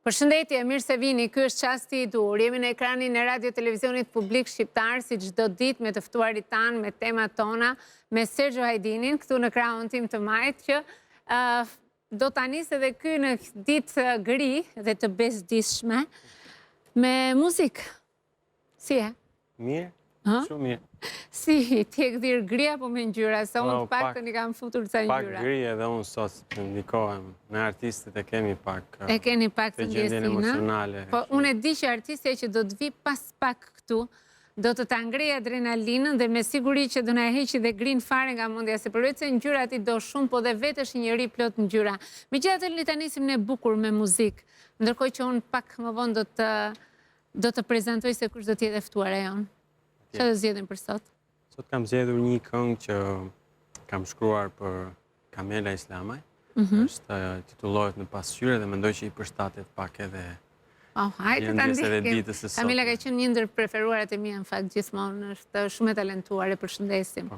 Përshëndetje, mirë se vini, ky është qasti i dur. Jemi në ekranin e radio televizionit publik shqiptar, si çdo ditë me të ftuarit tanë, me temat tona, me Sergjo Hajdinin, këtu në krahun tim të majt, që do ta nisë edhe ky në ditë gri dhe të bezdishme, me muzikë. Si e? Mirë, shumë mirë. Si, ti e këdhir gri apo me ngjyra? Se unë pak të një kam futur ca ngjyra. Pak gri edhe unë sot të ndikohem. Me artistët e kemi pak... E keni pak të ndjesin, emocionale. Po, unë e di që artistja që do të vi pas pak këtu, do të ta ngrej adrenalinën dhe me siguri që do na heqi dhe grin fare nga mendja, se përveç se ngjyrat i do shumë, po dhe vetë është një njeri plot ngjyra. Megjithatë, le ta nisim ne bukur me muzikë, ndërkohë që unë pak më vonë do të prezantoj se kush do të jetë e ftuara jon. Çfarë do zgjedhim për sot? Sot kam zgjedhur një këngë që kam shkruar për Kamela Islamaj. Është titullohet Në pasqyrë dhe mendoj që i përshtatet pak edhe hajde ta ndiqim. Kamela ka qenë një ndër preferuarat e mia në fakt gjithmonë, është shumë e talentuar, e përshëndesim.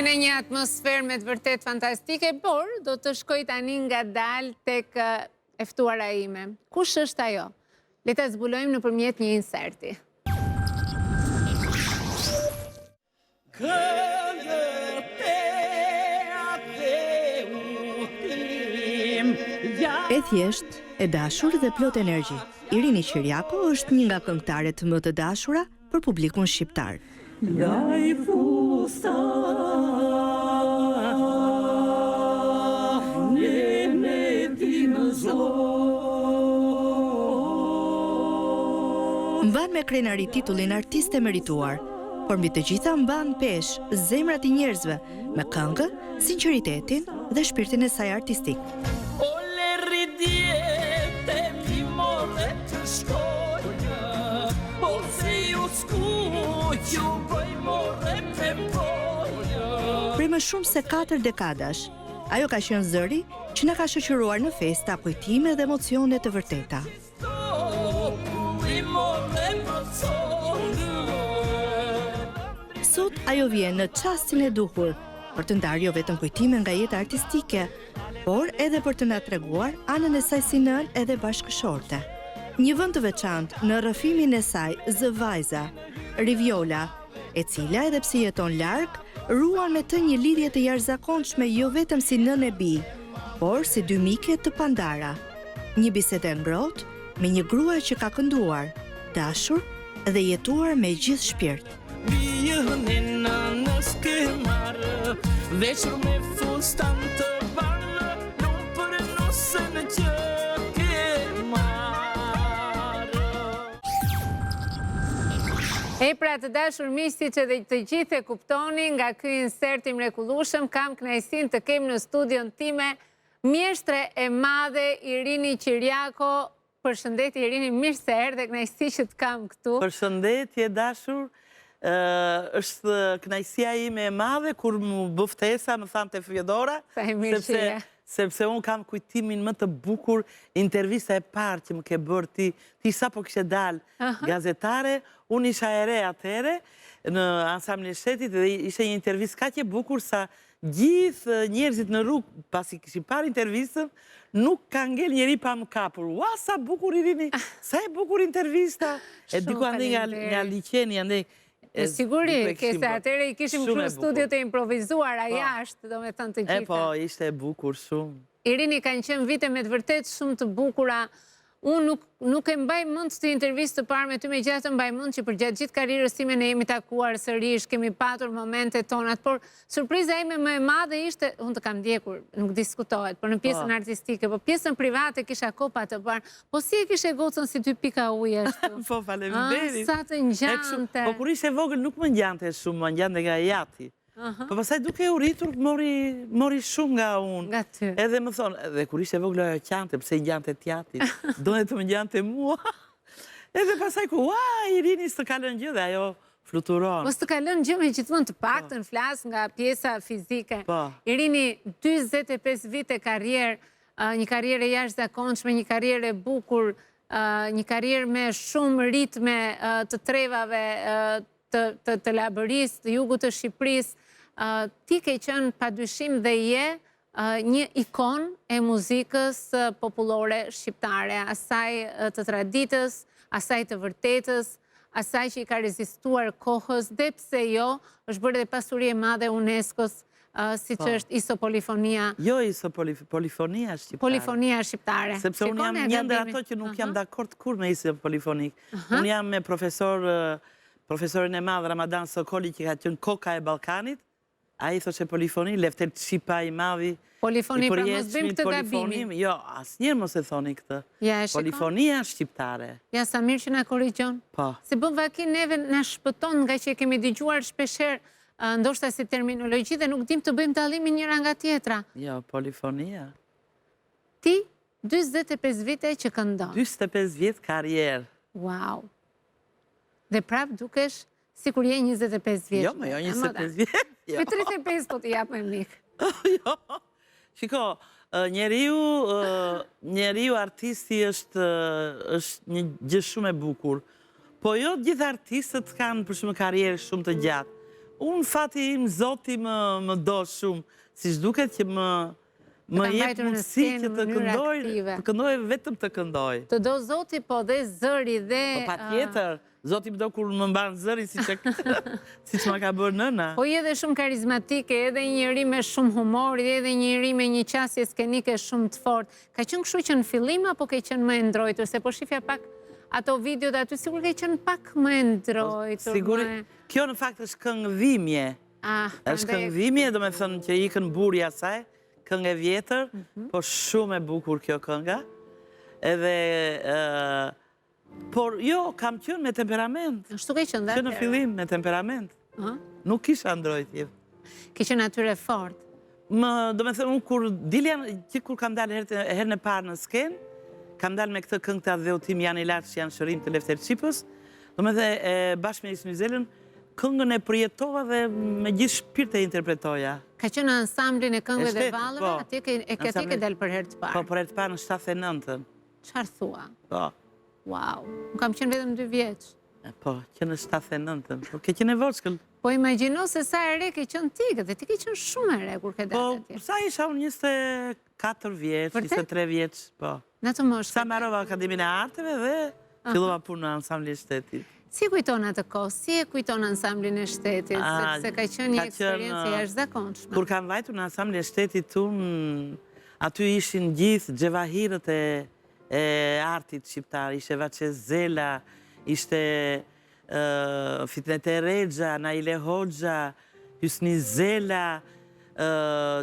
Në një atmosferë me të vërtet fantastike, por do të shkoj tani nga dalë tek e ftuara ime. Kush është ajo? Le ta zbulojmë nëpërmjet një inserti. E thjesht, e dashur dhe plot energji. Irini Qiriako është një nga këngëtarët më të dashura për publikun shqiptar. Mban me krenari titullin artiste merituar, por mbi të gjitha mban pesh zemrat i njerëzve me këngë, sinqeritetin dhe shpirtin e saj artistik. Prej më shumë se 4 dekadash, ajo ka qenë zëri që na ka shoqëruar në festa, kujtime dhe emocione të vërteta. Sot ajo vjen në çastin e duhur për të ndarë jo vetëm kujtime nga jeta artistike, por edhe për të na treguar anën e saj si nën edhe bashkëshorte. Një vend të veçantë në rrëfimin e saj Zë Vajza, Rivjola, e cila edhe pse jeton larg, ruan me të një lidhje të jashtëzakonshme jo vetëm si nën e bij, por si dy mike të pandara. Një bisedë ngrohtë me një grua që ka kënduar, dashur dhe jetuar me gjithë shpirt. E pra të dashur miq, siç edhe të gjithë e kuptoni nga ky insert i mrekullueshëm, kam kënaqësinë të kem në studion time mjeshtre e madhe Irini Qiriako. Përshëndetje Irini, mirë se erdhe, kënaqësi që të kam këtu. Përshëndetje dashur. Është kënaqësia ime e madhe kur më bë ftesa, më thanë te Fyodora, sepse unë kam kujtimin më të bukur, intervista e parë që më ke bërë ti sa po kishe dalë gazetare, unë isha e re atëhere në Ansamblin e Shtetit dhe ishte një intervistë kaq e bukur sa gjithë njerëzit në rrugë, pasi kishin parë intervistën, nuk ka ngel njeri pa më kapur. Ua, sa bukur Irini, sa e bukur intervista. E diku andej nga liqeni, andej Me siguri, se atëre i kishim kështu studio të improvizuara jashtë, do me thënë të gjitha. Po, ishte e bukur shumë. Irini, kanë qenë vite me të vërtet shumë të bukura. Unë nuk e mbaj mund të intervistë të parë me ty, me gjatë të mbaj mund që për gjatë gjithë karierës time ne jemi takuar sërish, kemi patur momente tonat, por surpriza ime më e madhe ishte, unë të kam ndjekur, nuk diskutohet, por në pjesën artistike, por pjesën private kisha kopa të parë, po si e kishe gocën si 2 pika ujë ashtu? Po, faleminderit. Sa të ngjante. Po, kur ishe vogël nuk më ngjante shumë, më ngjante nga jati. Po pasaj duke u rritur, mori shumë nga unë. Nga ty. Edhe më thonë, edhe kur ishe vogël ajo qante, pse ngjante t'jati, dohet të më ngjante mua. Edhe pasaj ku, Irini s'të kalën gjë dhe ajo fluturon. Po s'të kalën gjë me gjithmonë të paktën flas nga pjesa fizike. Po. Irini, 45 vite karrierë, një karrierë e jashtëzakonshme, një karrierë e bukur, një karrierë me shumë ritme të trevave, të labërisë, të jugut të Shqipërisë. Ti ke qenë padyshim dhe je një ikon e muzikës popullore shqiptare, asaj të traditës, asaj të vërtetës, asaj që i ka rezistuar kohës, dhe pse jo, është bërë dhe pasuri e madhe UNESCO-s, si që është isopolifonia. Jo isopolifonia shqiptare. Polifonia shqiptare. Sepse unë jam një ndër ato që nuk jam dakord kur me isopolifonik. Unë jam me profesorin e madh Ramadan Sokoli që ka qenë koka e Ballkanit. A i thoshe polifoni, Lefter Qipa i madhi. Polifoni, pra mos bëjmë këtë gabimin. Jo, asnjëherë mos e thoni këtë. Polifonia shqiptare. Ja, sa mirë që na korrigjon. Po. Se bën vaki neve na shpëton nga që kemi dëgjuar shpeshherë, ndoshta si terminologji dhe nuk dim të bëjmë dallimin njëra nga tjetra. Jo, polifonia. Ti, 45 vite që këndon. 45 vjet karrierë. Wow. Dhe prap dukesh sikur je 25 vjeç. Jo, jo 25 vjeç. Me 35 po t'i jap me mik. Jo. Shiko, njeriu artisti është një gjë shumë e bukur. Po jo gjithë artistët kanë për shumë karrierë shumë të gjatë. Unë fati im, Zoti më do shumë, si duket që më jep mundësi që të këndoj vetëm të këndoj. Të do Zoti, po dhe zëri dhe... Po patjetër. Zoti më do kur më mbanë zërin si që ma ka bërë nëna. Po i edhe shumë karizmatike, edhe njëri me shumë humor, edhe njëri me një qasje skenike shumë të fort. Ka qenë kështu që në fillim, apo ke qenë më e ndrojtur? Se po shifja pak ato videot aty, sigur ke qenë pak më e ndrojtur. Sigurisht, kjo në fakt është këngëdhimje. është këngëdhimje, do me thënë që ikën burja saj, këngë e vjetër, po shumë e bukur kjo kënga. Edhe... Por jo, kam qënë me temperament. Shtu ke qënë dhe? Që në fillim me temperament. Nuk kisha ndrojtje. Ke qënë atyre fort? Do me thënë, unë kur diljan, që kur kam dalë herën e parë në skenë, kam dalë me këtë këngë të adheutim Janë Ilaç, janë shërim të Lefter Qipës, do me dhe bashkë me Ismizelën, këngën e përjetova dhe me gjithë shpirt e interpretoja. Ka qënë ansamblin e këngëve dhe valëve, atje ke dalë për herë të parë? Po, për herë të parë në 79-ën. Çfarë thua? Po. Wow, më kam qenë vetëm 2 vjeç. Po, qenë në 79-ën, po ke qenë e voçkëll. Po imagino se sa e re ke qenë ti, dhe ti ke qenë shumë e re kur ke dalë atje. Po, sa isha unë 24 vjeç, 23 vjeç, po. Në të moshë. Sa marrova Akademinë e Arteve dhe fillova punë në ansamblin e shtetit. Si kujton atë kohë? Si e kujton ansamblin e shtetit? Sepse ka qenë një eksperiencë e jashtëzakonshme. Kur kam vajtur në ansamblin e shtetit unë, aty ishin gjithë xhevahirët e artit shqiptar, ishte Vaçe Zela, ishte Fitnete Rexha, Naile Hoxha, Hysni Zela,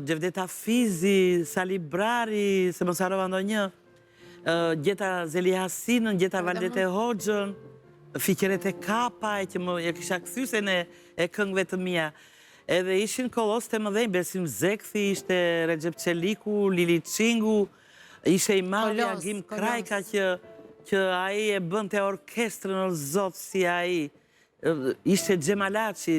Gjevdeta Fizi, Sali Brari, se mos harrova ndonjë, gjeta Zeli Hasinën, gjeta Valdete Hoxhën, Fiqerete Kapa, që më kisha kthysen e këngëve të mia. Edhe ishin kollos të mëdhenj, Besim Zekthi, ishte Recep Çeliku, Lili Çingu, ishe i madhi Agim Krajka që aji e bënte orkestrën o zotë si aji. Ishte Gjemalaci,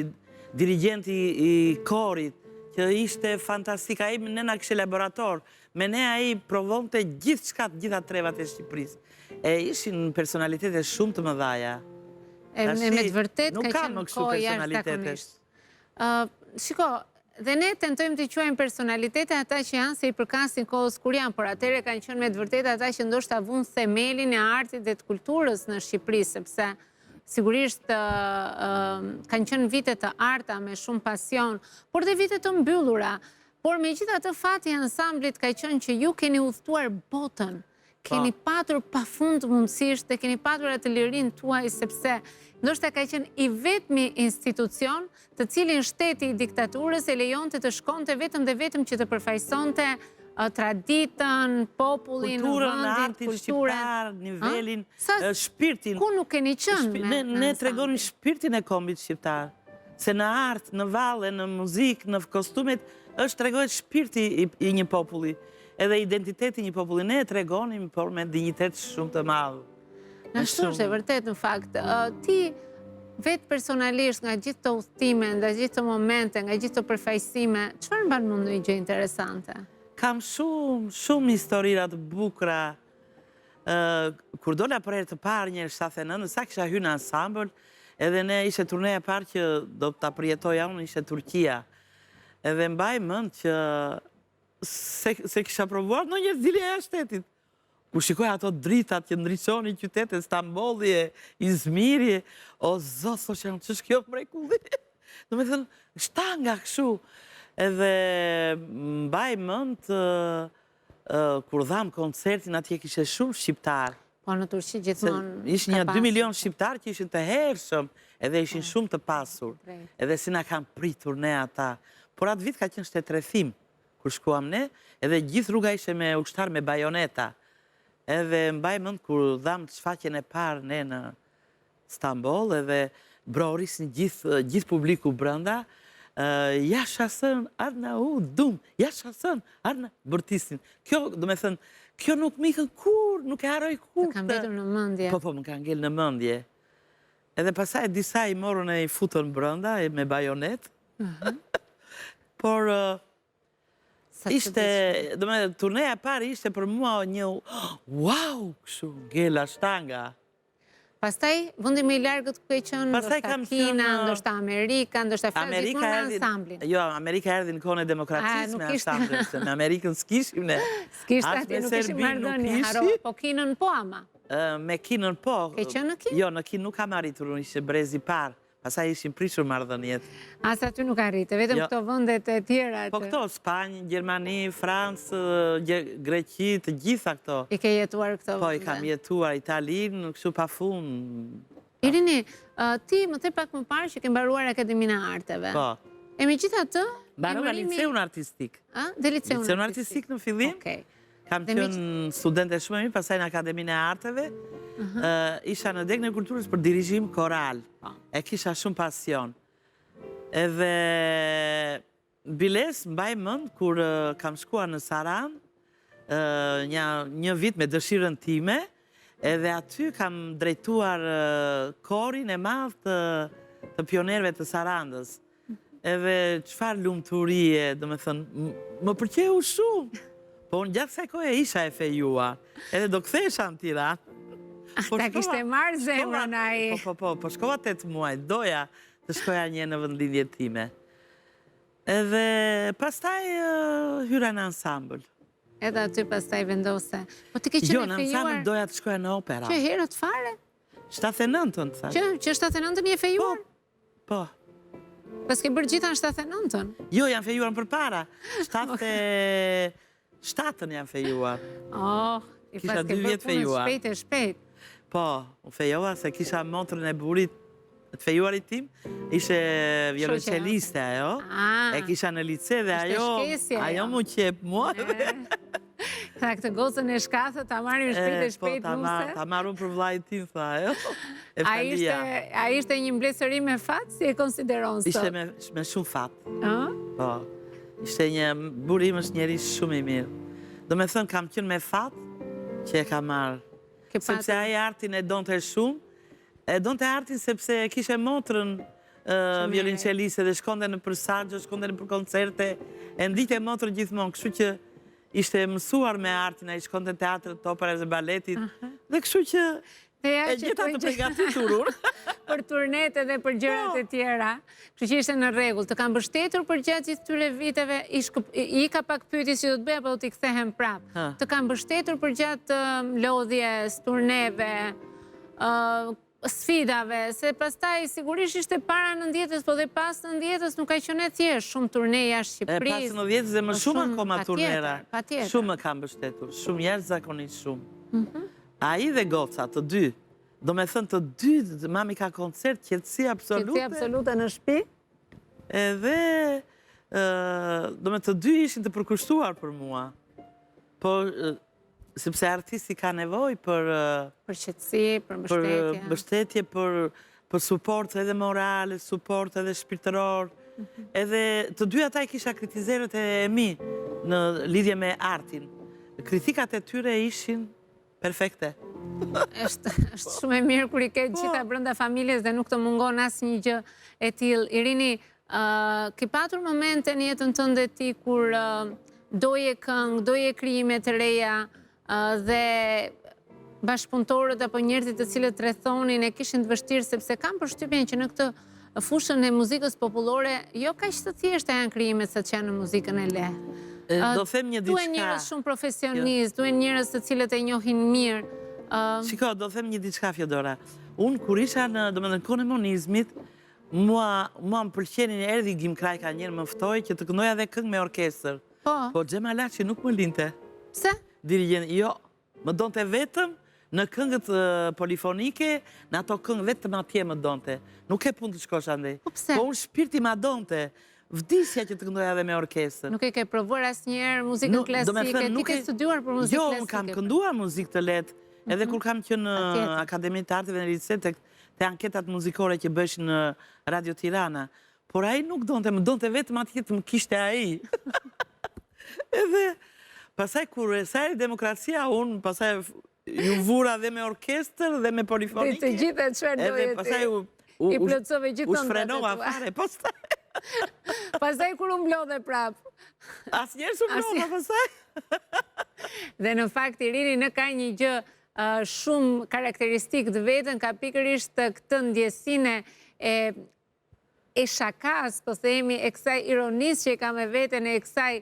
dirigenti i korit, që ishte fantastika. Aji me nëna kështë laborator. Me ne aji provonte gjithë shkat, gjitha trevat e Shqipërisë. E ishin personalitetet shumë të mëdhaja. Me të vërtet ka qenë kohë jashtëzakonisht. Shiko, dhe ne tentojmë të quajmë personalitete ata që janë se i përkasin kohës kur janë, por atere kanë qenë me të vërtet ata që ndoshta vunë themelin e artit dhe të kulturës në Shqipëri, sepse sigurisht kanë qenë vite të arta me shumë pasion, por dhe vite të mbyllura. Por me gjitha të fati ansamblit ka qenë që ju keni udhëtuar botën, keni patur pafund mundësisht dhe keni patur atë lirin tuaj sepse ndoshta ka qenë i vetmi institucion të cilin shteti i diktaturës e lejonte të shkonte vetëm dhe vetëm që të përfaqësonte traditën, popullin, vendin, kulturën, nivelin, shpirtin. Ku nuk keni qenë? Ne tregonin shpirtin e kombit shqiptar. Se në art, në valle, në muzikë, në kostumet, është tregohet shpirti i një populli. Edhe identiteti një populli. Ne e tregonim, por me dignitet shumë të madhë. Në ashtu është e vërtet, në fakt. Ti vetë personalisht nga gjithë të udhëtime, nga gjithë të momente, nga gjithë të përfaqësime, çfarë mban mund një gjë interesante? Kam shumë historira të bukura. Kur dola për herë të parë një 79, sa kisha hyrë në ansambël, edhe ne ishte turneja parë që do të përjetoja unë, ishte Turqia. Edhe mbaj mend që se kisha provuar në një zilje e shtetit. Ku shikoj ato dritat që ndriçonin qytetet, Stambolli, Izmiri, o zot, që ç'është kjo mrekulli? Do me thënë, shtanga kështu. Edhe mbaj mend kur dham koncertin atje kishte shumë shqiptar. Po në Turqi gjithmonë ishin një 2 milion shqiptar që ishin të hershëm, edhe ishin shumë të pasur. Edhe si na kanë pritur ne ata. Por atë vit ka qenë shtetërrethim kur shkuam ne, edhe gjithë rruga ishte me ushtar me bajoneta. Edhe mbaj mend kur dham shfaqjen e parë ne në Stamboll, edhe brorisin gjithë publiku brenda. Jashasën, Arnaudum, Jashasën, bërtisin. Kjo, do me thënë, kjo nuk mikën kur, nuk e haroj kur. Të kam betur në mëndje. Po, më kanë ngel në mëndje. Edhe pasaj disa i morën e i futën brënda, me bajonet. Por, ishte, do me thënë, turneja pari ishte për mua një, wow, kështu, ngela shtanga. Pastaj, vendi më i largët ku ke qenë, ndoshta Kina, ndoshta Amerika, ndoshta flas gjithmonë me ansamblin. Jo, Amerika erdhi në kohën e demokracisë me ansamblin, se në Amerikën s'kishim ne. S'kishte atje, nuk kishim marrëdhënie, haro, po Kinën po ama. Me Kinën po. Ke qenë në Kinë? Jo, në Kinë nuk kam arritur, unë ishte brezi parë. Pastaj ishim prishur marrëdhëniet. As aty nuk arrite, vetëm këto vendet e tjera. Po këto, Spanjë, Gjermani, Francë, Greqi, të gjitha këto. I ke jetuar këto vende? Po, i kam jetuar Italinë, kështu pafund. Irini, ti më the pak më parë që ke mbaruar Akademinë e Arteve. Po. E megjithatë, mbarova liceun artistik. Dhe liceun artistik në fillim. Okej. Kam qenë studente shumë e mirë, pastaj në Akademinë e Arteve. Isha në Degën e Kulturës për dirigim koral. E kisha shumë pasion. Edhe biles mbaj mend kur kam shkuar në Saran, një vit me dëshirën time, edhe aty kam drejtuar korin e madh të pionerëve të Sarandës. Edhe çfarë lumturie, do me thënë, më pëlqeu shumë. Po unë gjatë kësaj kohe isha e fejuar, edhe do kthesha në Tiranë. Ta kishte marrë zemrën ai. Po shkova 8 muaj, doja të shkoja një në vendlindjet time. Edhe pastaj hyra në ansambël. Edhe aty pastaj vendose. Po ti ke qenë e fejuar? Jo, në ansambël doja të shkoja në opera. Që herët fare? 79-ën, thaj. Që 79-ën je fejuar? Po. Pas ke bërë gjitha në 79-ën? Jo, janë fejuar për para. 7-ën janë fejuar. Kisha 2 vjetë fejuar. Shpejt. Po, u fejuar se kisha motrën e burit të fejuarit tim, ishe violonceliste ajo, e kisha në lice dhe ajo mu qep mua. Tha këtë gocën e shkathët, ta marim shpejt nuse. Ta marum për vlajt tim, tha ajo. A ishte një mblesëri me fatë, si e konsideron sot? Ishte me shumë fatë. Po, ishte një burim është njeri shumë i mirë. Do me thënë, kam qënë me fatë që e ka marrë. Sepse aji artin e donte shumë, e donte artin sepse kishe motrën violonceliste dhe shkonde në përsagjo, shkonde në për koncerte, e ndite motrën gjithmonë, kështu që ishte mësuar me artin, e shkonde në teatrët, operës dhe baletit, dhe kështu që e gjitha të përgatitur. Për turnet edhe për gjërat e tjera, kështu që ishte në rregull. Të kam mbështetur për gjatë gjithë këtyre viteve, i ka pak pyetjes që do të bëja, po do t'i kthehem prapë. Të kam mbështetur për gjatë lodhjes, turneve, sfidave, se pastaj sigurisht ishte para 90-s, po dhe pas 90-s nuk ka qenë e thjeshtë, shumë turne jashtë Shqipërisë. Pas 90-s dhe më shumë akoma turnera. Patjetër. Shumë më kam mbështetur, shumë jashtëzakonisht shumë. Ai dhe goca, të dy. Do me thënë të dy, mami ka koncert, qetësi absolute. Qetësi absolute në shtëpi. Edhe, do me të dy ishin të përkushtuar për mua. Po, sepse artisti ka nevoj për qetësi, për mbështetje. Për mbështetje, për suport edhe moral, suport edhe shpirtëror. Edhe të dy ata i kisha kritizerët e mi në lidhje me artin. Kritikat e tyre ishin perfekte. Është shumë e mirë kur i ke gjitha brenda familjes dhe nuk të mungon asnjë gjë e tillë. Irini, ke patur momente në jetën tënde ti kur doje këngë, doje krijime të reja dhe bashkëpunëtorët apo njerëzit të cilët rrethonin e kishin të vështirë, sepse kam përshtypjen që në këtë fushën e muzikës popullore jo kaq të thjeshta janë krijimet sa që janë në muzikën e lehtë. Do them një diçka. Duhen njerëz shumë profesionistë, duhen njerëz të cilët e njohin mirë. Shiko, do them një diçka, Fjodora. Unë kur isha në, domethënë, komunizmit, mua më pëlqenin, erdhi Gim Krajka njerë më ftoi që të këndoja dhe këngë me orkestër. Po Xhema Laçi nuk më linte. Pse? Dirigent, jo, më donte vetëm në këngët polifonike, në ato këngë vetëm atje më donte. Nuk e punë të shkosh andej. Po pse? Po unë shpirti ma donte. Vdisja që të këndoja dhe me orkestër. Nuk e ke provuar asnjëherë muzikën klasike, ti ke studiuar për muzikë klasike? Jo, unë kam kënduar muzikë të lehtë, edhe kur kam qenë në Akademinë të Arteve në Licet, te anketat muzikore që bëshin në Radio Tirana. Por ai nuk donte, më donte vetëm atje të më kishte ai. Edhe, pasaj kur e sajri demokracia, unë pasaj ju vura dhe me orkestër dhe me polifonike. Të gjithë e qërë dojë ti. I plëtsove gjithë të shfrenova fare, pastaj. Pastaj kur unë mblodhe prap. As njerë su mblodhe, pastaj. Dhe në fakt, Irini në ka një gjë shumë karakteristik të vetën, ka pikërisht këtë ndjesine e shakas, po themi, e kësaj ironisë që e ka me vetën, e kësaj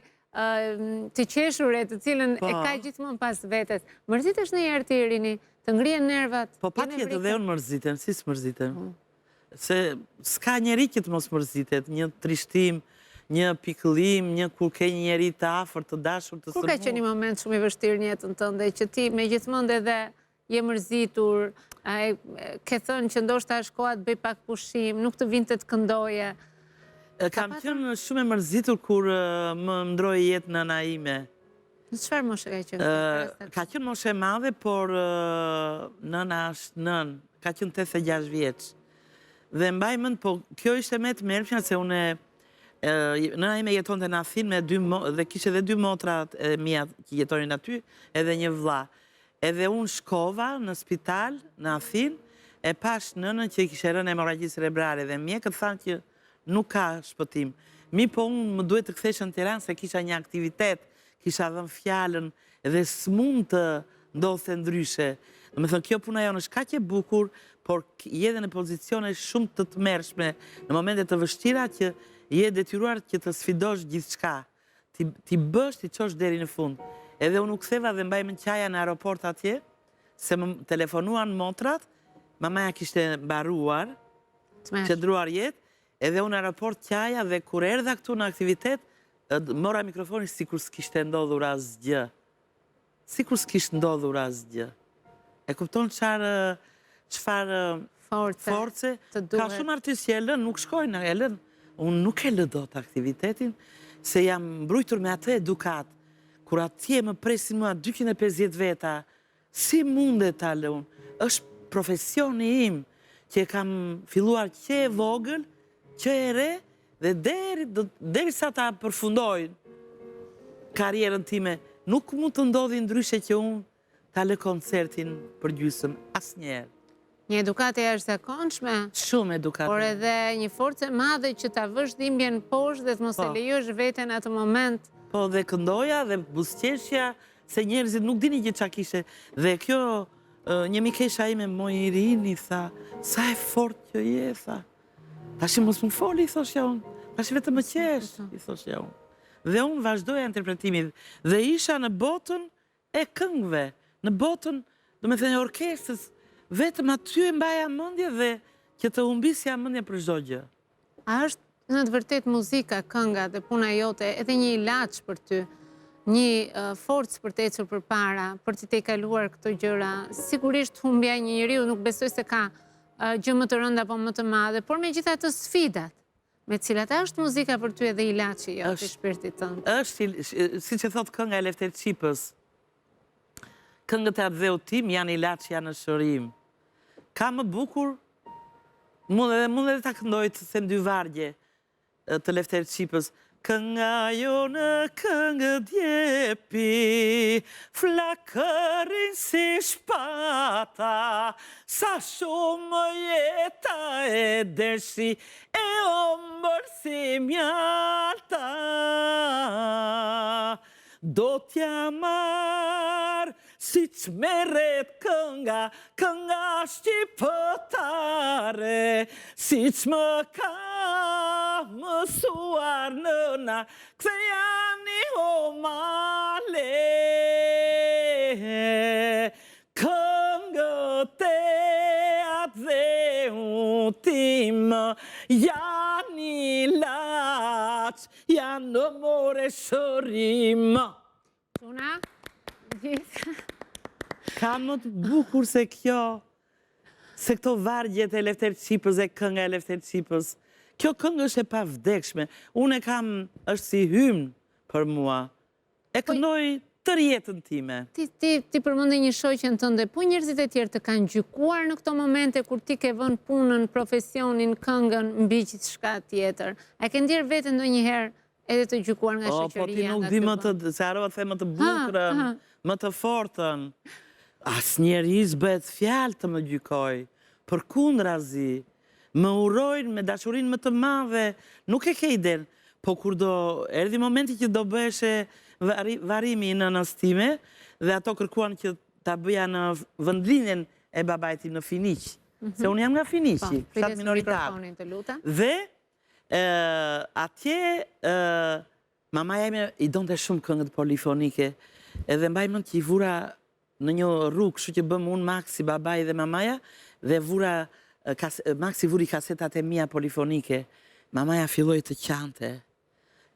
të qeshure, të cilën e ka gjithmonë pas vetës. Mërzitesh në njerë ti, Irini? Të ngrien nervat? Po pa tjetë dhe unë mërziten, si së mërziten? Se s'ka njeri që të mos mërzitet, një trishtim, një pikëllim, një kur ke një njeri të afër, të dashur, të sërmu. Kur ka që një moment shumë i vështirë një jetën tënde, që ti me gjithmonë edhe je mërzitur, ke thënë që ndoshta është koha të bëj pak pushim, nuk të vinte të këndoje. Kam qenë shumë e mërzitur kur më ndroi jetë nëna ime. Në çfarë moshe ka qenë? Ka qenë moshe madhe, por nëna është nën, ka qenë 86 vjeç. Dhe mbaj mend, po kjo ishte me të mërshme, se une, nëna ime jeton të në Athinë dhe kishe dhe 2 motra mia që jetonin aty, edhe një vlla. Edhe unë shkova në spital në Athinë, e pash nënën që kishe rënë hemorragji cerebrale, dhe mjekët thanë që nuk ka shpëtim. Po unë më duhet të kthesha në Tiranë, se kisha një aktivitet, kisha dhënë fjalën, dhe s'mund të ndodhte ndryshe. Do me thënë, kjo puna jonë është kaq e bukur, por je dhe në pozicione shumë të tmerrshme, në momente të vështira që je detyruar që të sfidosh gjithçka. Ti bësh, ti çosh deri në fund. Edhe unë u ktheva dhe mbaj më qaja në aeroport atje, se më telefonuan motrat, mamaja kishte mbaruar, qëndruar jetë, edhe unë në aeroport qaja dhe kur erdha këtu në aktivitet, mora mikrofonin sikur s'kishte ndodhur asgjë. Sikur s'kishte ndodhur asgjë. E kupton çfarë force, ka shumë artistë që e lën, nuk shkojnë, e lën. Unë nuk e lë dot aktivitetin, se jam mbrojtur me atë edukat. Kur atje më presin mua 250 veta, si mundet ta lë unë? Është profesioni im, që kam filluar që e vogël, që e re, dhe deri sa ta përfundojnë karrierën time, nuk mund të ndodhi ndryshe që unë ta lë koncertin për gjysmë, asnjëherë. Një edukate e është zakonshme. Shumë edukate. Por edhe një forcë madhe që ta vësh dhimbjen poshtë dhe të mos e lejosh veten atë moment. Po dhe këndoja dhe buzëqeshja, se njerëzit nuk dini gjë çka kishte. Dhe kjo një mikesha ime, moj Irini, tha, sa e fort që je, tha. Tash mos më foli, i thoshja unë. Tash vetëm më qesh, i thoshja unë. Dhe unë vazhdoja interpretimin. Dhe isha në botën e këngëve, në botën, do me thënë, orkestrës, vetëm aty e mbaja mendje dhe që të humbisja mendje për çdo gjë. A është në të vërtet muzika, kënga dhe puna jote edhe një ilaç për ty, një forcë për të ecur përpara, për të te kaluar këto gjëra? Sigurisht humbja një njeriu nuk besoj se ka gjë më të rënda apo më të madhe, por megjithatë sfidat me cilat është muzika për ty edhe ilaçi jot i shpirtit tënd. Është, siç e thot kënga e Lefter Çipës, këngët e Adheu tim janë ilaç, janë shërim. Ka më bukur, mund edhe ta këndoj të them dy vargje të Lefter Çipës. Kënga jo në këngë djepi, flakërin si shpata, sa shumë jeta e deshi, e ombër si mjalta. Do t'ja marë si që meret kënga, kënga shqipëtare, si që më ka mësuar nëna, këse janë i homale. Këngët e Adheu tim janë ilaç, janë në more shërim. Una, gjithë. Ka më të bukur se kjo, se këto vargjet e Lefter Çipës e kënga e Lefter Çipës. Kjo këngë është e pavdekshme. Unë e kam, është si hymn për mua. E këndoj tërë jetën time. Ti përmendë një shoqen tënde, po njerëzit e tjerë të kanë gjykuar në këto momente kur ti ke vënë punën, profesionin, këngën mbi gjithçka tjetër. A ke ndjer veten ndonjëherë edhe të gjykuar nga shoqëria? Po ti nuk di më të, se harova të them më të bukurën, më të fortën. Asnjëri s'bëhet fjalë të më gjykoj. Përkundrazi, më urojnë me dashurinë më të madhe, nuk e ke iden, po kur do erdhi momenti që do bëheshe varrimi në nënës time, dhe ato kërkuan që ta bëja në vendlinjen e babait tim në Finiq, se unë jam nga Finiqi, fshat minoritar. Dhe atje mamaja ime i donte shumë këngët polifonike, edhe mbaj mend që i vura në një rrugë, kështu që bëm unë, Maksi, babai dhe mamaja, dhe vura Maksi vuri kasetat e mia polifonike. Mamaja filloi të qante.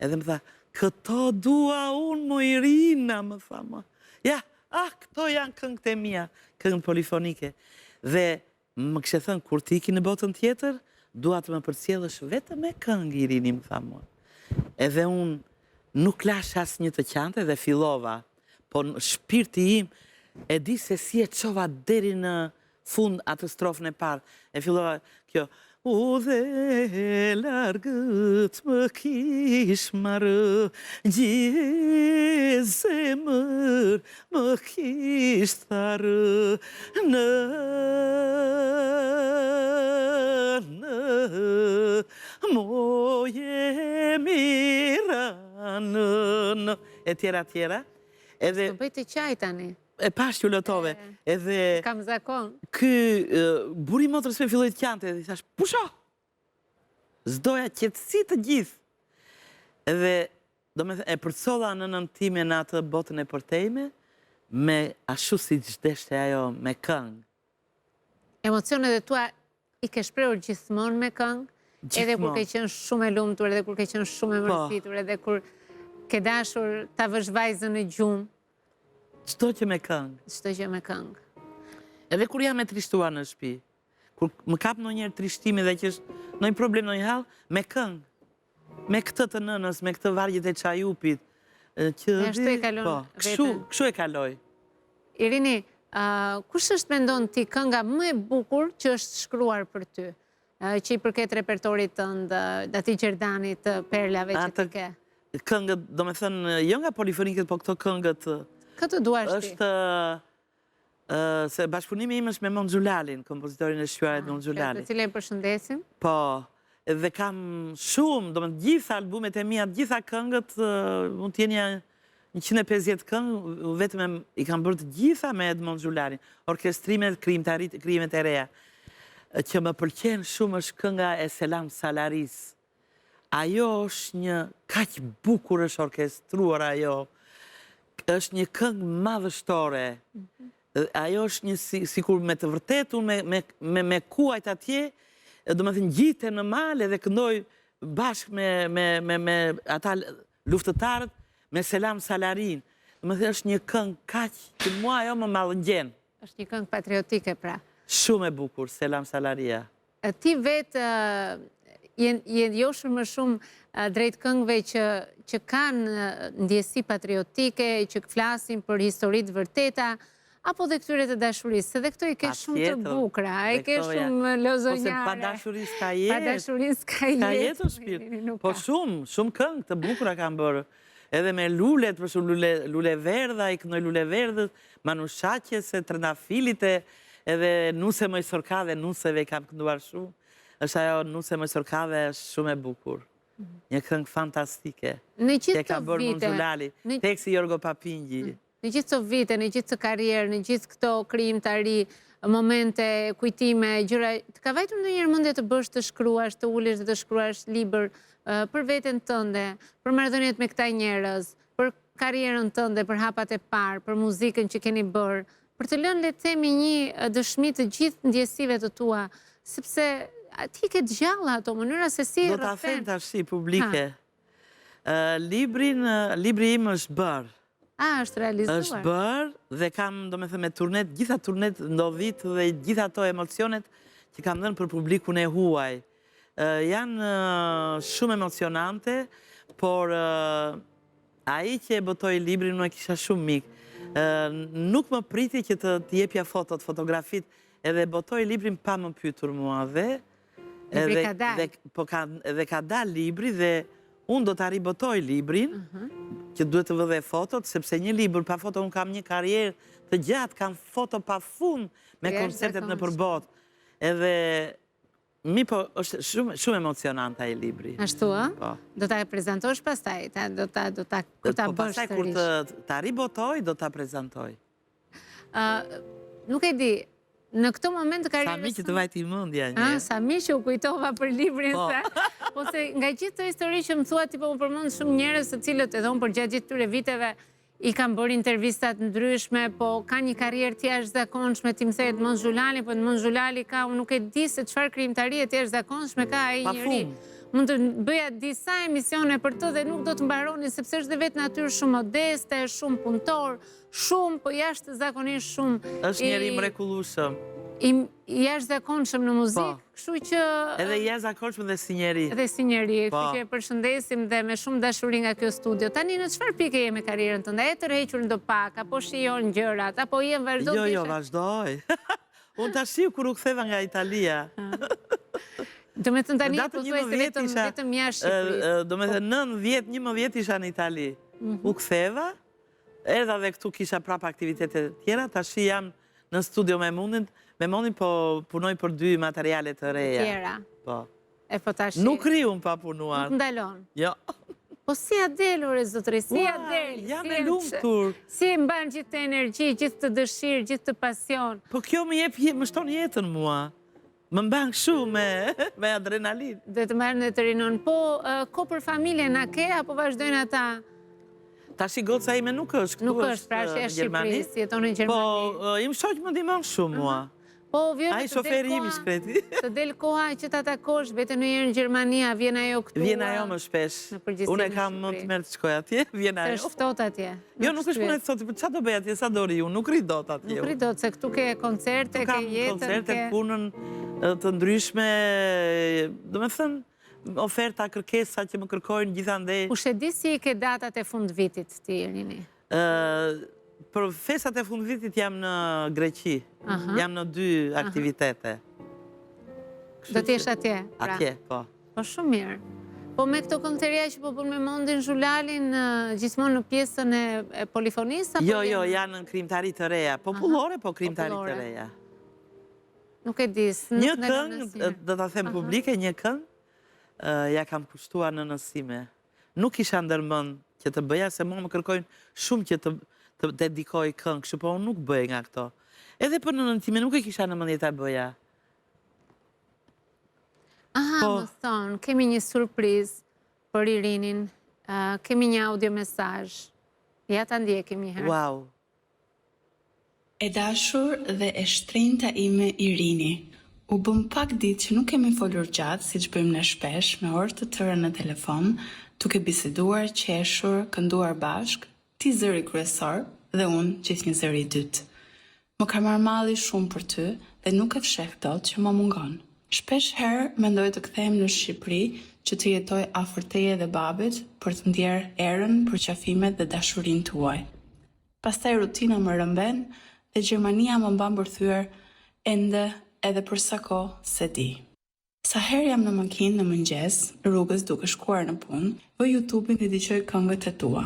Edhe më tha, këto dua unë më Irina, më tha më. Ja, këto janë këngët e mia, këngët polifonike. Dhe më kishte thënë, kur ti iki në botën tjetër, dua të më përcjellësh vetëm me këngë Irini, më tha më. Edhe unë nuk lash asnjë të qante dhe fillova, po në shpirti im e di se si e çova deri në fund atë strofën e parë. E fillova kjo, u dhe largët më kish marrë, gjithë zemër më kish tharë, në moje miranë, e tjera. Së bëjt të qaj tani. E pash që lotove. Edhe kam zakon. Buri motrës me filloj të qante, dhe i thash, pusho! Zdoja qetësi të gjithë. Edhe, do me e përcolla në nëntime në atë botën e përtejme, me ashtu si qdeshte ajo me këngë. Emocionet e tua i ke shprehur gjithmonë me këngë? Edhe kur ke qenë shumë e lumtur, edhe kur ke qenë shumë e mërzitur, edhe kur ke dashur ta vësh vajzën në gjumë? Çdo që me këngë. Çdo që me këngë. Edhe kur jam e trishtuar në shtëpi, kur më kap ndonjëherë trishtimi dhe që është ndonjë problem, ndonjë hall, me këngë. Me këtë të nënës, me këtë vargjet e Çajupit. Ashtu e kalon vetën. Kështu e kaloj. Irini, kush është mendon ti kënga më e bukur që është shkruar për ty? Që i përket repertorit tënd, atij Gjerdanit, perlave që ti ke? Këngët, do me thënë, jo nga polifoniket, po këto këngët. Këtë duash ti? Se bashkëpunimi im është me Mon Xhulalin, kompozitorin e shquarit Mon Xhulali. Të cilën përshëndesim? Po, dhe kam shumë, do me gjitha albumet e mia, gjitha këngët, mund t'jenja 150 këngë, vetëm i kam bërë të gjitha me Edmond Xhulalin. Orkestrimet, krijimet e reja. Që më pëlqen shumë është kënga e Selam Salaris. Ajo është një, kaq bukur është orkestruar ajo, është një këngë madhështore, ajo është një sikur me të vërtet, unë me kuajt atje, do më thënë gjite në male dhe këndoj bashkë me ata luftëtarët, me Selam Salarin. Do më thënë është një këngë kaq që mua ajo më mallëngjen. Është një këngë patriotike, pra. Shumë e bukur, Selam Salaria. Ti vetë je njohur më shumë drejt këngëve që kanë ndjesi patriotike, që flasin për historitë vërteta, apo dhe këtyre të dashurisë, dhe këto i ke shumë të bukra, i ke shumë lozonjare. Ose pa dashurisë ka jetë. Pa dashurisë ka jetë. Ka jetë o shpirt. Po shumë këngë të bukra kanë bërë. Edhe me lulet, për shumë lule verdha, i kënoj lule verdhët, Manushaqe, se Trëndafilite, edhe Nuse Moj Sorkave, Nuseve i kam kënduar shumë. është ajo Nuse Moj Sorkave, është shumë e bukur. Një këngë fantastike. Në gjithë që ka bërë Munxulali, teksti Jorgo Papingji. Në gjithë të vite, në gjithë të karierë, në gjithë këto krijimtari, momente, kujtime, gjëra, të ka vajtur ndonjëherë mendje të bësh të shkruash, të ulesh dhe të shkruash libër për veten tënde, për marrëdhëniet me këta njerëz, për karrierën tënde, për hapat e parë, për muzikën që keni bërë, për të lënë le të themi një dëshmi të gjithë ndjesive të tua, sepse ti ke gjalla ato mënyra se si do ta them tash publike. Libri im është bërë. Është realizuar. Është bërë dhe kam, do me thëmë, turnet, gjitha turnet ndodhit dhe gjitha ato emocionet që kam dhenë për publikun e huaj. Janë shumë emocionante, por ai që e botoi librin nuk e kisha shumë mikë. Nuk më priti që të jepja fotot, fotografit, edhe botoi librin pa më pyetur mua dhe ka dal libri dhe unë do të ribotoj librin, që duhet të vëdhe fotot, sepse një libër pa foto, unë kam një karierë të gjatë, kam foto pa fund me koncertet në përbot. Edhe, është shumë emocionanta e libri. Ashtu, do ta prezentosh pastaj? Kur ta bësh pastaj, kur ta ribotoj, do ta prezentoj. Nuk e di, në këto moment të karierës... Sa mi që të vajti mundja një. Sa mi që u kujtova për librin se... Po se nga gjithë të histori që më thua, tipo më përmend shumë njerëz të cilët edhe unë për gjatë gjithë tyre viteve i kam bërë intervistat ndryshme, po ka një karrierë të jashtëzakonshme, ti më the Edmond Xhulali, po Edmond Xhulali ka, unë nuk e di se çfarë krijimtarie të jashtëzakonshme ka ai njeri. Mund të bëja disa emisione për të dhe nuk do të mbaroni, sepse është dhe vetë natyrë shumë modeste, shumë punëtor, shumë, po jashtëzakonisht shumë. Është njeri mrekullueshëm. I jashtëzakonshëm në muzikë, kështu që... Edhe i jashtëzakonshëm dhe si njeri. Dhe si njeri, kështu që e përshëndesim dhe me shumë dashuri nga kjo studio. Tani në çfarë pike je me karrierën tënde? E tërhequr ndo pak, apo shijon gjërat, apo je vazhdo të... Jo, vazhdoj. Unë tash kur u ktheva nga Italia. Do me të tani po thuaj se vetëm jashtë Shqipërisë. Do me të 9-10-11 isha në Itali. U ktheva, erdha dhe këtu kisha prap aktivitetet tjera, tash jam në studio me mundin, po punoj për 2 materiale të reja. Tjera. Po. E po tash... Nuk ri unë pa punuar. Nuk ndalon. Jo. Po si a del, ore zotëri, si a del? Jam e lumtur. Si e mban gjithë të energji, gjithë të dëshirë, gjithë të pasion. Po kjo më shton jetën mua. Më mban kështu me adrenalin. Dhe të marrë në të rinon. Po, ko për familje në ke, apo vazhdojnë ata? Ta shi goca ime nuk është. Nuk është, pra është e Shqipërisë, jeton në Gjermani. Po, im shoq më ndihmon shumë mua. Po, vjen ai shoferi im i shkreti. Të del koha që ta takosh, vete në herë në Gjermania, vjen ajo këtu. Vjen ajo më shpesh. Unë kam mund të merr të shkoj atje, vjen ajo. Është ftohtë atje. Jo, nuk është punë të thotë, çfarë do bëj atje, sa do ri unë, nuk ri dot atje. Nuk ri dot, se këtu ke koncerte, ke jetën, koncerte, punën të ndryshme, do me thënë, oferta, kërkesa që më kërkojnë gjithandej. Kush e di si ke datat e fund vitit ti, Irini? Për festat e fund vitit jam në Greqi. Jam në 2 aktivitete. Do t'jesh atje? Atje, po. Po shumë mirë. Po me këto këngëtaria që po bën me Mondin Xhulalin gjithmonë në pjesën e polifonisë? Jo, janë në krijimtari të reja. Popullore, po krijimtari të reja. Nuk e di. Një këngë, do ta them publike, një këngë, ja kam kushtuar në nësime. Nuk isha ndërmend që të bëja, se mua më kërkojnë shumë që të dedikoj këngë, kështu po unë nuk bëj nga këto. Edhe për në nëntime nuk e kisha në mendje ta bëja. Aha, më thonë, kemi një surprizë për Irinin, kemi një audio mesazh. Ja ta ndjekim një herë. Wow. E dashur dhe e shtrenjta ime Irini, u bëm pak ditë që nuk kemi folur gjatë, siç bëjmë ne shpesh, me orë të tëra në telefon, duke biseduar, qeshur, kënduar bashk, ti zëri kryesor dhe unë gjithë një zëri i dytë. Më ka marrë malli shumë për ty dhe nuk e fsheh dot që më mungon. Shpesh herë mendoj të kthehem në Shqipëri që të jetoj afër teje dhe babit për të ndjerë erën për qafimet dhe dashurinë tuaj. Pastaj rutina më rëmben dhe Gjermania më mban bërthyer ende edhe për sa kohë se di. Sa herë jam në makinë në mëngjes, rrugës duke shkuar në punë, vë YouTube-in dhe dëgjoj këngët e tua.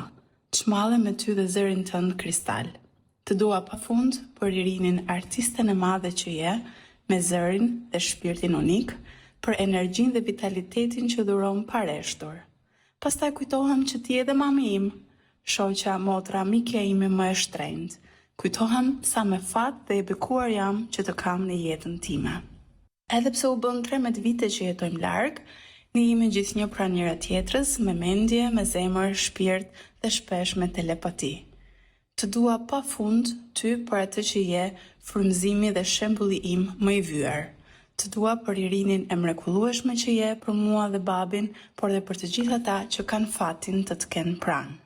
Çmallem me ty dhe zërin tënd kristal. Të dua pafund për Irinin, artisten e madhe që je, me zërin dhe shpirtin unik, për energjinë dhe vitalitetin që dhuron pareshtur. Pastaj kujtohem që ti je dhe mami im, shoqja, motra, mikja ime më e shtrenjtë. Kujtohem sa me fat dhe e bekuar jam që të kam në jetën time. Edhe pse u bën 13 vite që jetojmë larg, ne jemi gjithnjë pranë njëra tjetrës, me mendje, me zemër, shpirt dhe shpesh me telepati. Të dua pafund ty për atë që je, frymëzimi dhe shembulli im më i vyer. Të dua për Irinin e mrekullueshme që je për mua dhe babin, por dhe për të gjithë ata që kanë fatin të të kenë pranë.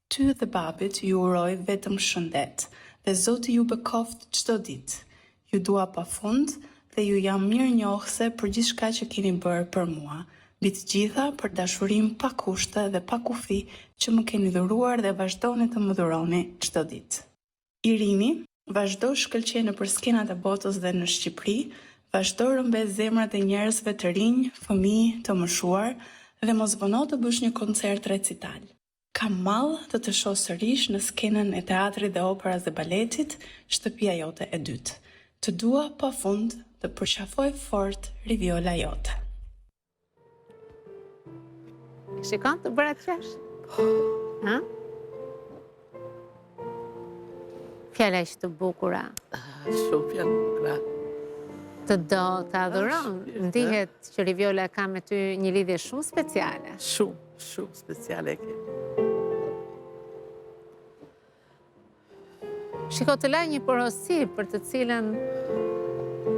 Ty dhe babit ju uroj vetëm shëndet, dhe Zoti ju bekoft çdo ditë. Ju dua pafund dhe ju jam mirënjohëse për gjithçka që keni bërë për mua, mbi të gjitha për dashurinë pa kushte dhe pa kufi që më keni dhuruar dhe vazhdoni të më dhuroni çdo ditë. Irini, vazhdo shkëlqej nëpër skenat e botës dhe në Shqipëri, vazhdo rrëmbes zemrat e njerëzve të rinj, fëmijë, të moshuar dhe mos vono të bësh një koncert recital. Kam mall të të shoh sërish në skenën e teatrit dhe operës dhe baletit, shtëpia jote e dytë. Të dua pafund të përqafoj fort rivjola jote. Shikon të bëra qesh? Ha? Fjala ishte bukura. Shumë fjalë bukura. Të do të adhuron. Ndihet që Rivjola ka me ty një lidhje shumë speciale. Shumë speciale ke. Shiko, të laj një porosi për të cilën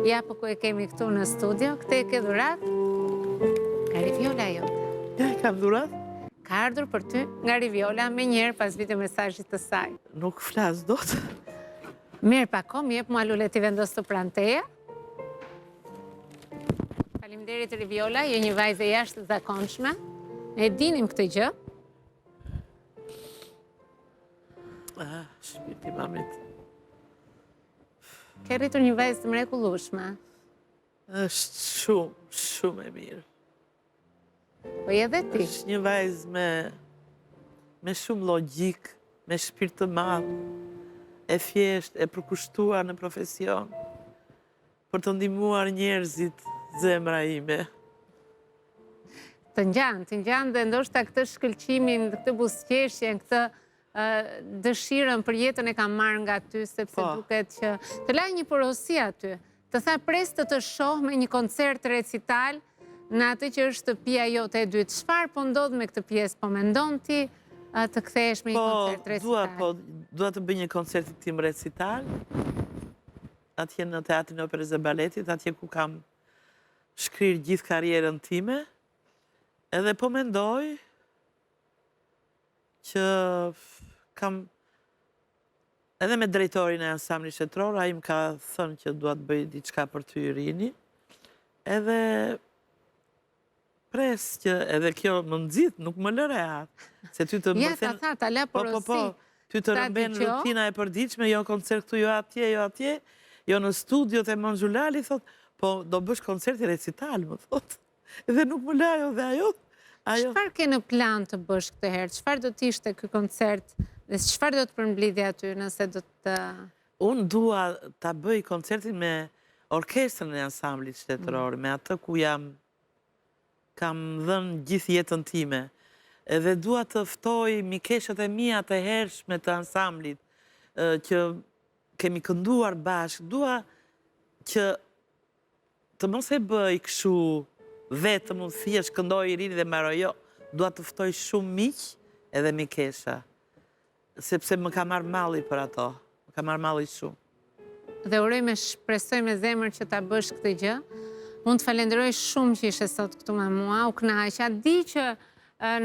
ja po ku e kemi këtu në studio, këte e ke dhurat nga Rivjola jote. Ja, e kam dhurat? Ka ardhur për ty nga Rivjola me njerë pas video mesazhit të saj. Nuk flas dot. Mirë pako, mi jep mua lule t'i vendos të pranteja. Faleminderit Rivjola, je një vajzë e jashtë zakonshme. Ne dinim këtë gjë. Shpirti mamit. Ke rritur një vajzë të mrekullueshme. Është shumë e mirë. Po je dhe ti. Është një vajzë me shumë logjik, me shpirt të madh, e thjesht, e përkushtuar në profesion, për të ndihmuar njerëzit, zemra ime. Të ngjan dhe ndoshta këtë shkëlqimin, këtë buzëqeshjen, këtë dëshirën për jetën e kam marrë nga ty, sepse duket që të laj një porosi aty, të tha pres të shoh me një koncert recital në atë që është shtëpia jote e dytë. Çfarë po ndodh me këtë pjesë? Po mendon ti të kthehesh me një koncert recital? Dua të bëj një koncert tim recital, atje në Teatrin e Operës dhe Baletit, atje ku kam shkrirë gjithë karrierën time, edhe po mendoj që kam edhe me drejtorin e ansamblit shtetror, ai më ka thënë që dua të bëj diçka për ty Irini, edhe pres që edhe kjo më nxit, nuk më lë rehat. Se ty të më thënë... Ja, ta la porosi. Ty të rëmben rutina e përditshme, jo koncert këtu, jo atje, jo në studiot e Monxhulali, thot, po do bësh koncerti recital, më thot. Edhe nuk më lajo dhe ajo. Çfarë ke në plan të bësh këtë herë? Çfarë do të ishte ky koncert? Dhe çfarë do të përmblidhje aty nëse do të... Unë dua ta bëj koncertin me orkestrën e ansamblit shtetror, me atë ku kam dhënë gjithë jetën time. Edhe dua të ftoj mikeshët e mia të hershme të ansamblit, që kemi kënduar bashkë. Dua që të mos e bëj kështu vetëm unë thjesht këndoj Irini dhe mbaroj, jo. Dua të ftoj shumë miq edhe mikesha. Sepse më ka marrë malli për ato. Më ka marrë malli shumë. dhe uroj me shpresoj me zemër që ta bësh këtë gjë. Unë të falenderoj shumë që ishe sot këtu me mua, u kënaqa. Di që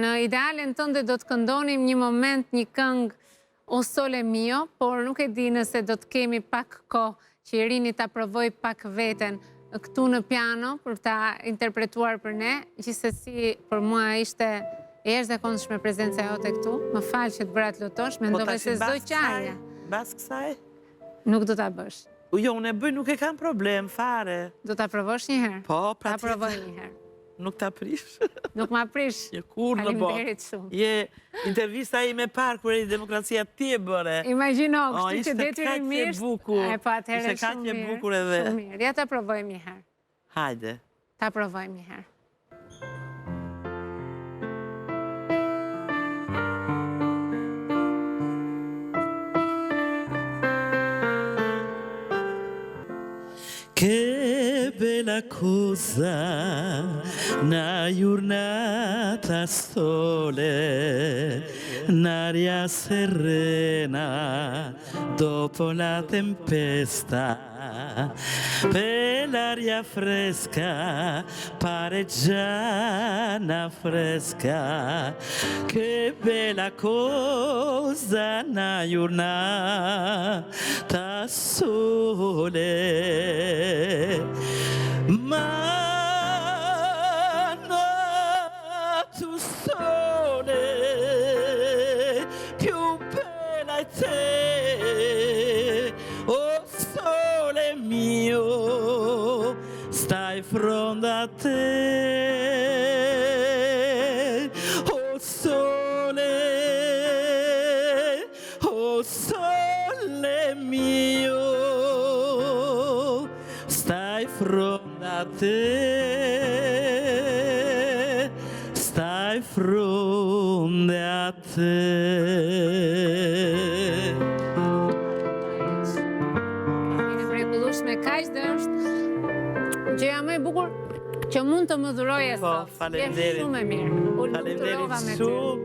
në idealen tënde do të këndonim një moment, një këngë O Sole Mio, por nuk e di nëse do të kemi pak kohë që Irini ta provoj pak veten këtu në piano për ta interpretuar për ne. Gjithsesi për mua ishte e jashtëzakonshme prezenca jote këtu. Më fal që të bëra të lotosh, mendova se s'do qarja. Bas kësaj? Nuk do ta bësh. Jo, unë e bëj, nuk e kam problem, fare. Do ta provosh një herë? Po, pra ta provoj një herë. Nuk ta prish. Nuk ma prish. Kur në bo. Faleminderit shumë. Je intervista ime parë kër e demokracia ti e bëre. Imagino, kështu që detyrimisht. Ishte kaqe bukur. E pa atëherë shumë mirë. Ishte kaqe bukur edhe. Shumë mirë. Ja ta provojmë një herë. Hajde. Ta provojmë një herë. Che bella cosa, una giornata sole, un'aria serena dopo la tempesta, per l'aria fresca, pareggiana fresca, che bella cosa, una giornata sole. Ma tu sole più bella è te, oh sole mio, stai fronte a te, oh sole mio, stai fronte a te, stai fronte a te. Mine mrekullueshme, kaq dhe është gjëja më e bukur që mund të më dhuroje sot. Po, faleminderit. Je shumë e mirë. Faleminderit shumë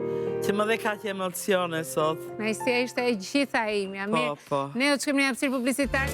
që më dhe kaq emocione sot. Nëjësia ishte e gjitha imja. Po, po. Ne do të shkojmë në hapësirë publicitare.